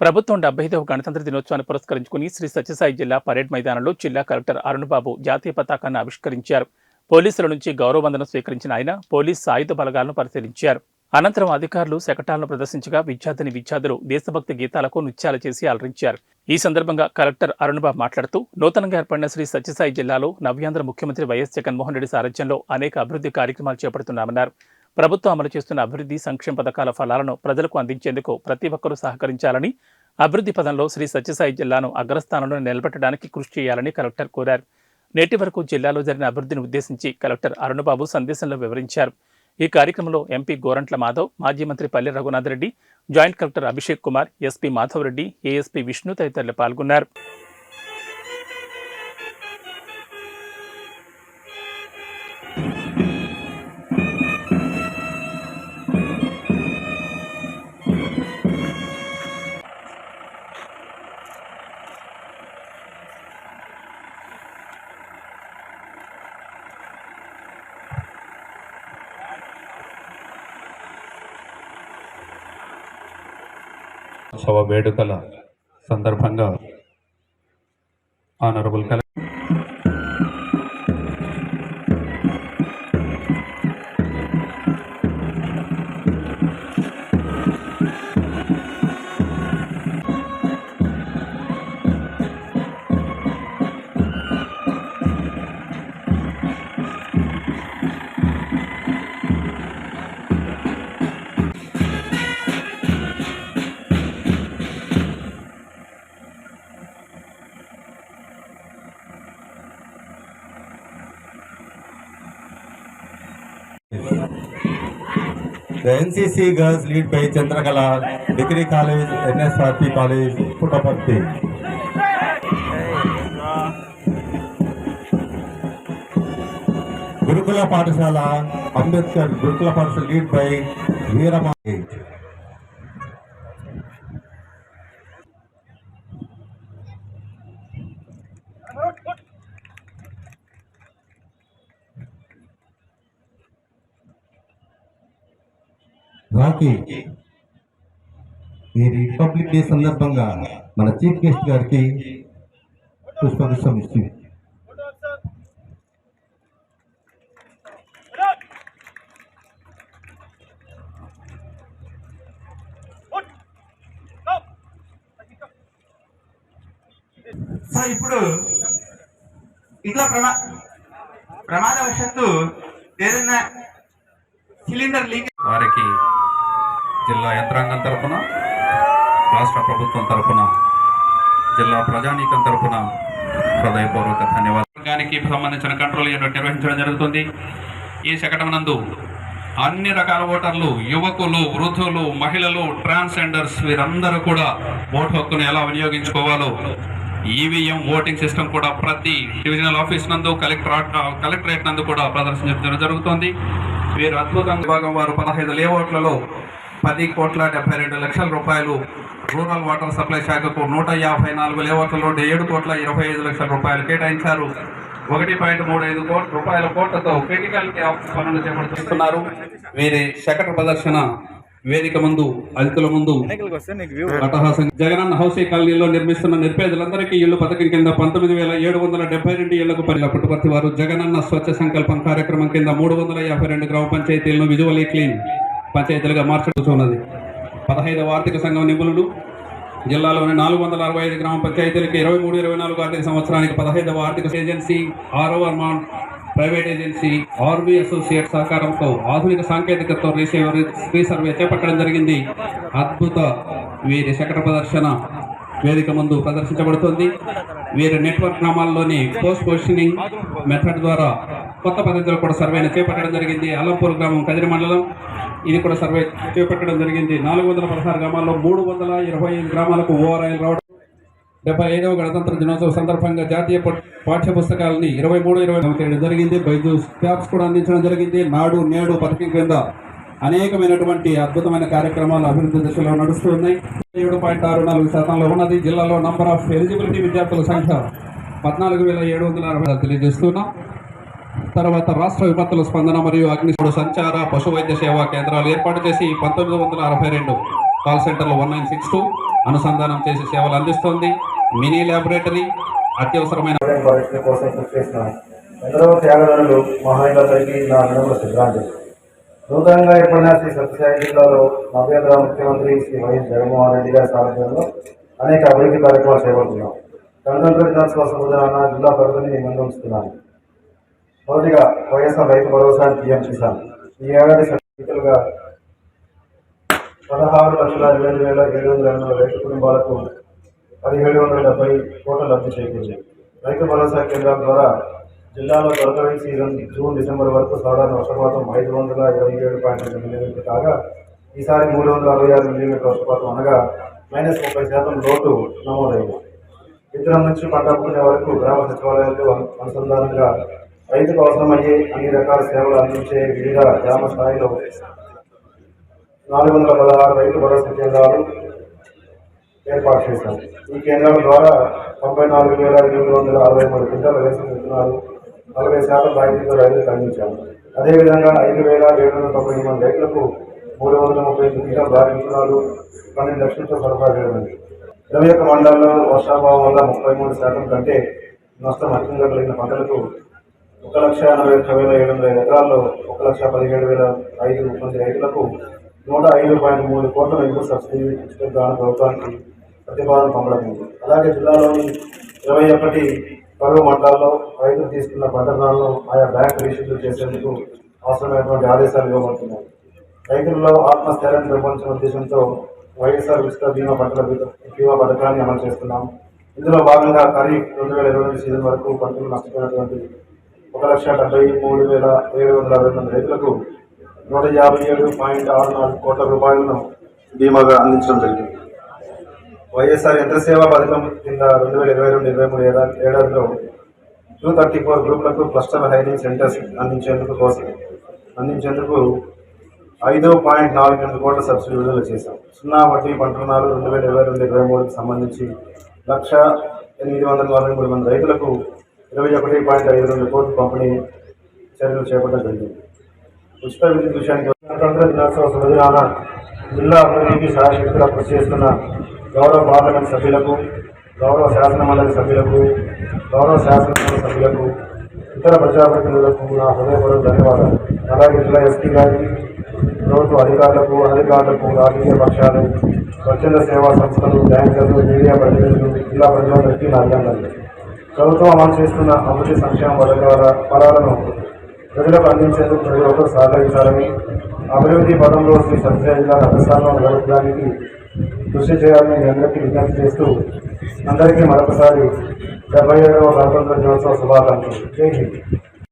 ప్రభుత్వం 75వ గణతంత్ర దినోత్సవాన్ని పురస్కరించుకుని శ్రీ సత్యసాయి జిల్లా పరేడ్ మైదానంలో జిల్లా కలెక్టర్ అరుణ్బాబు జాతీయ పతాకాన్ని ఆవిష్కరించారు. పోలీసుల నుంచి గౌరవవందనం స్వీకరించిన ఆయన పోలీస్ సాయుధ బలగాలను పరిశీలించారు. అనంతరం అధికారులు శకటాలను ప్రదర్శించగా విద్యార్థులు దేశభక్తి గీతాలకు నృత్యాలు చేసి అలరించారు. ఈ సందర్భంగా కలెక్టర్ అరుణ్బాబు మాట్లాడుతూ నూతనంగా ఏర్పడిన శ్రీ సత్యసాయి జిల్లాలో నవ్యాంధ్ర ముఖ్యమంత్రి వైఎస్ జగన్మోహన్ రెడ్డి సారథ్యంలో అనేక అభివృద్ధి కార్యక్రమాలు చేపడుతున్నామన్నారు. ప్రభుత్వం అమలు చేస్తున్న అభివృద్ధి సంక్షేమ పథకాల ఫలాలను ప్రజలకు అందించేందుకు ప్రతి ఒక్కరూ సహకరించాలని, అభివృద్ధి పదంలో శ్రీ సత్యసాయి జిల్లాను అగ్రస్థానంలో నిలబెట్టడానికి కృషి చేయాలని కలెక్టర్ కోరారు. నేటి వరకు జిల్లాలో జరిగిన అభివృద్ధిని ఉద్దేశించి కలెక్టర్ అరుణ్బాబు సందేశంలో వివరించారు. ఈ కార్యక్రమంలో ఎంపీ గోరంట్ల మాధవ్, మాజీ మంత్రి Palle Raghunath Reddy, joint collector Abhishek Kumar, SP Madhav Reddy, ASP Vishnu తదితరులు పాల్గొన్నారు. ఉత్సవ వేడుకల సందర్భంగా honourable collector The NCC girls lead by Chandrakala, Degree College, NSRP College, Puttaparthi. Gurukula Pathashala, Ambedkar Gurukula Pathashala lead by Veerama. రాకి ఈ రిపబ్లిక్ డే సందర్భంగా మన చీఫ్ గెస్ట్ గారికి పుష్పగుచ్చం ఇస్తుంది. సో ఇప్పుడు ఇంట్లో ప్రమాదవశాత్తు ఏదైనా సిలిండర్ లీక్ వారికి జిల్లా యంత్రాంగం తరపున, రాష్ట్ర ప్రభుత్వం తరపున, జిల్లా ప్రజానీకం తరపున హృదయపూర్వక ధన్యవాదానికి సంబంధించిన కంట్రోల్ యూనిట్ నిర్వహించడం జరుగుతుంది. ఈ శకటమునందు అన్ని రకాల ఓటర్లు, యువకులు, వృద్ధులు, మహిళలు, ట్రాన్స్జెండర్స్ వీరందరూ కూడా ఓటు హక్కును ఎలా వినియోగించుకోవాలో ఈవీఎం ఓటింగ్ సిస్టమ్ కూడా ప్రతి డివిజనల్ ఆఫీస్ నందు, కలెక్టరేట్ నందు కూడా ప్రదర్శించడం జరుగుతుంది. వీరు అద్భుతంగా విభాగం వారు 15 లేఅవుట్లలో 10,72,00,000 రూపాయలు, రూరల్ వాటర్ సప్లై శాఖకు 154 లేఅవుట్లలో 7,25,00,000 రూపాయలు కేటాయించారు. 1.35 కోట్ల రూపాయల కోట్లతో క్రిటికల్ పనులు చేపడుతున్నారు. వీరి శకట ప్రదర్శన వేదిక ముందు, అతిథుల ముందు జగనన్న హౌసింగ్ కాలనీలో నిర్మిస్తున్న నిరుపేదలందరికీ ఇళ్లు పథకం కింద 19,772 ఇళ్లకు పుట్టపర్తి వారు జగనన్న స్వచ్ఛ సంకల్పం కార్యక్రమం కింద 352 గ్రామ పంచాయతీలను విజువల్లీ క్లీన్ పంచాయతీలుగా మార్చబడుతున్నది. 15వ ఆర్థిక సంఘం నిపుణులు జిల్లాలోని 465 గ్రామ పంచాయతీలకి 23-24 ఆర్థిక సంవత్సరానికి 15వ ఆర్థిక ఏజెన్సీ, 6వ ప్రైవేట్ ఏజెన్సీ, ఆర్బీ అసోసియేట్ సహకారంతో ఆధునిక సాంకేతికతతో రీసర్వే చేపట్టడం జరిగింది. అద్భుత వీరి శకట ప్రదర్శన వేదిక ముందు ప్రదర్శించబడుతుంది. వీరి నెట్వర్క్ గ్రామాల్లోని పోస్ట్ పొజిషనింగ్ మెథడ్ ద్వారా కొత్త పద్ధతిలో కూడా సర్వేను చేపట్టడం జరిగింది. అల్లంపూర్ గ్రామం, కదిరి మండలం, ఇది కూడా సర్వే చేపట్టడం జరిగింది. 416 గ్రామాల్లో 325 గ్రామాలకు ఓఆర్ఐలు రావడం. 75వ గణతంత్ర దినోత్సవ సందర్భంగా జాతీయ పాఠ్య పుస్తకాలని 23-24 జరిగింది. బైజూస్ క్యాప్స్ కూడా అందించడం జరిగింది. నాడు నేడు పథకం కింద అనేకమైనటువంటి అద్భుతమైన కార్యక్రమాలు అభివృద్ధి దశలో నడుస్తూ ఉన్నాయి. 7.64% ఉన్నది. జిల్లాలో నంబర్ ఆఫ్ ఎలిజిబిలిటీ విద్యార్థుల సంఖ్య 14,760 తెలియజేస్తున్నాం. తర్వాత రాష్ట్ర విపత్తుల స్పందన మరియు అగ్నిశుడు సంచార పశు వైద్య సేవా కేంద్రాలు ఏర్పాటు చేసి 1962 కాల్ సెంటర్లు 1962 అనుసంధానం చేసి సేవలు అందిస్తుంది. మినీ ల్యాబొరేటరీ అత్యవసరమైన పరిస్థితి కోసం కృషి చేస్తున్నాను. ఎందరో త్యాగదారులు మహాయులందరికీ నా వినమ్ర శ్రద్ధాంజలి. నూతనంగా ఏర్పడిన శ్రీ సత్యసాయి జిల్లాలో నవ్యాంధ్ర ముఖ్యమంత్రి శ్రీ వైఎస్ జగన్మోహన్ రెడ్డి గారి సారథ్యంలో అనేక అభివృద్ధి కార్యక్రమాలు చేపడుతున్నాం. గణతంత్ర దినోత్సవ శుభదినాన జిల్లా ప్రగతిని ముందు ఉంచుతున్నాను. మొదటిగా వైఎస్ఆర్ రైతు భరోసా పీఎం కిసాన్ ఈ ఏడాది సర్టిఫికెట్లుగా 16,25,700 రైతు కుటుంబాలకు 1,770 కోట్ల లబ్ధి చేకూరింది. రైతు భరోసా కేంద్రాల ద్వారా జిల్లాలో తొలకరి సీజన్ జూన్ డిసెంబర్ వరకు సాధారణ వర్షపాతం 527.2 మిల్లీమీటర్లు కాగా ఈసారి 366 మిల్లీమీటర్ల వర్షపాతం అనగా -30% లోటు నమోదైంది. విత్తనం నుంచి పంట అమ్ముకునే వరకు గ్రామ సచివాలయాలతో అనుసంధానంగా రైతుకు అవసరమయ్యే అన్ని రకాల సేవలు అందించే వివిధ గ్రామ స్థాయిలో 416 రైతు భరోసా కేంద్రాలు ఏర్పాటు చేశాం. ఈ కేంద్రాల ద్వారా 94,863 క్వింటాల రేషన్ విత్తనాలు 40% రాయితీతో రైతులకు అందించాము. అదేవిధంగా 5,790 మంది రైతులకు 335 క్వింటాల భారీ విత్తనాలు 12 లక్షలతో సరఫరా చేయనుంది. 21 మండలాల్లో వర్షాభావం వల్ల 33% కంటే నష్టం అధికంగా కలిగిన పంటలకు 1,81,705 ఎకరాల్లో 1,17,005 మంది రైతులకు 105.3 కోట్ల ఇన్పుట్ సబ్సిడీ ఉచితంగా ప్రభుత్వానికి ప్రతిపాదన పంపడమైంది. అలాగే జిల్లాలోని 21 కరువు మండలాల్లో రైతులు తీసుకున్న పంట రుణాలను ఆయా బ్యాంకు రీషెడ్యూల్ చేసేందుకు అవసరమైనటువంటి ఆదేశాలు ఇవ్వబడుతున్నాయి. రైతుల్లో ఆత్మస్థైర్యాన్ని పెంపొందించిన ఉద్దేశంతో వైఎస్ఆర్ ఉచిత బీమా పంటల బీమా పథకాన్ని అమలు చేస్తున్నాం. ఇందులో భాగంగా ఖరీఫ్ 2022 సీజన్ వరకు పంటలు నష్టపోయినటువంటి 1,73,760 మంది రైతులకు 157.64 కోట్ల రూపాయలను బీమాగా అందించడం జరిగింది. వైఎస్ఆర్ యంత్ర సేవా పథకం కింద 2022-23 ఏడాదిలో 234 గ్రూపులకు క్లస్టర్ హైరింగ్ సెంటర్స్ అందించేందుకు 5.48 కోట్ల సబ్సిడీ విడుదల చేశాం. 0 వడ్డీ పంట రుణాలు 2022-23కి సంబంధించి 1,843 మంది రైతులకు 21.52 కోట్ల పంపిణీ చర్యలు చేపట్టడం జరిగింది. ఉచిత విద్యుత్ విషయానికి గణతంత్ర దినోత్సవ శుభదినాన జిల్లా అభివృద్ధికి శాయశక్తులా కృషి చేస్తున్న గౌరవ పార్లమెంట్ సభ్యులకు, గౌరవ శాసన మండలి సభ్యులకు, గౌరవ శాసనసభ సభ్యులకు, ఇతర ప్రజాప్రతినిధులకు నా హృదయపూర్వక ధన్యవాదాలు. అలాగే జిల్లా ఎస్పీ గారికి, ప్రభుత్వ అధికారులకు, అనధికారులకు, రాజకీయ పక్షాలు, స్వచ్ఛంద సేవా సంస్థలు, బ్యాంకర్లు, మీడియా ప్రతినిధులు, జిల్లా ప్రజలందరికీ నా అభినందనలు. ప్రభుత్వం అమలు చేస్తున్న అభివృద్ధి సంక్షేమ పథకాల ఫలాలను ప్రజలకు అందించేందుకు ప్రతి ఒక్కరు సహకరించాలని, అభివృద్ధి పదంలో శ్రీ సత్యసాయి జిల్లా అగ్రస్థానంలో నిలబెట్టడానికి కృషి చేయాలని మీ అందరికీ విజ్ఞప్తి చేస్తూ అందరికీ మరొకసారి 77వ గణతంత్ర దినోత్సవ శుభాకాంక్షలు. జై హింద్.